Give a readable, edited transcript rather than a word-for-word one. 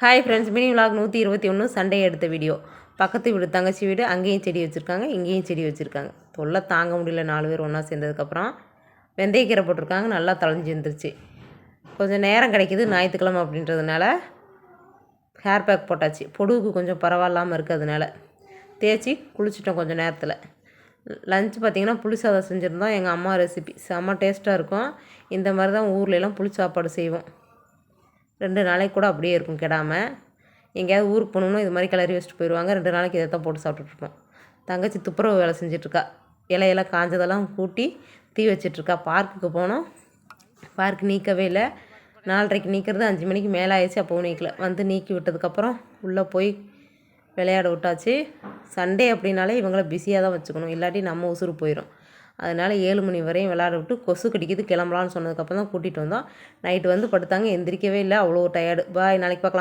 Hi friends, mini vlog 121 Sunday எடுத்த video. பக்கத்து வீடு தங்கச்சி வீடு, அங்கேயும் செடி வச்சுருக்காங்க, இங்கேயும் செடி வச்சுருக்காங்க. தொல்லை தாங்க முடியல 4 பேர் ஒன்றா சேர்ந்ததுக்கப்புறம். வெந்தயக்கீரை போட்டிருக்காங்க, நல்லா தழைஞ்சி வந்துருச்சு. கொஞ்சம் நேரம் கிடைக்கிது ஞாயிற்றுக்கிழமை அப்படின்றதுனால ஹேர் பேக் போட்டாச்சு. பொடுகுக்கு கொஞ்சம் பரவாயில்லாமல் இருக்கிறதுனால தேய்ச்சி குளிச்சிட்டோம் கொஞ்சம் நேரத்தில். லஞ்ச் பார்த்திங்கன்னா புளி சாதம் செஞ்சுருந்தோம். எங்கள் அம்மா ரெசிபி செம்ம டேஸ்ட்டாக இருக்கும். இந்த மாதிரி தான் ஊர்லெலாம் புளி சாப்பாடு செய்வோம். 2 நாளைக்கு கூட அப்படியே இருக்கும் கெடாமல். எங்கேயாவது ஊருக்கு போகணுன்னா இது மாதிரி கிளறி வச்சுட்டு போயிடுவாங்க. 2 நாளைக்கு இதை தான் போட்டு சாப்பிட்டுட்ருப்போம். தங்கச்சி துப்புரவு வேலை செஞ்சிட்ருக்கா. இலையெல்லாம் காஞ்சதெல்லாம் கூட்டி தீ வச்சிட்ருக்கா. பார்க்குக்கு போனோம், பார்க் நீக்கவே இல்லை. 4:30க்கு நீக்கிறது 5 மணிக்கு மேலே ஆயிடுச்சு, அப்போவும் நீக்கலை. வந்து நீக்கி விட்டதுக்கப்புறம் உள்ளே போய் விளையாட விட்டாச்சு. சண்டே அப்படின்னாலே இவங்கள பிஸியாக தான் வச்சுக்கணும், இல்லாட்டி நம்ம உசுறு போயிடும். அதனால் 7 மணி வரையும் விளையாட விட்டு கொசு கடிக்குது கிளம்பலான்னு சொன்னதுக்கப்புறம் தான் கூட்டிகிட்டு வந்தோம். நைட்டு வந்து படுத்தாங்க, எந்திரிக்கவே இல்லை, அவ்வளோ டயர்டு. பாய், நாளைக்கு பார்க்கலாம்.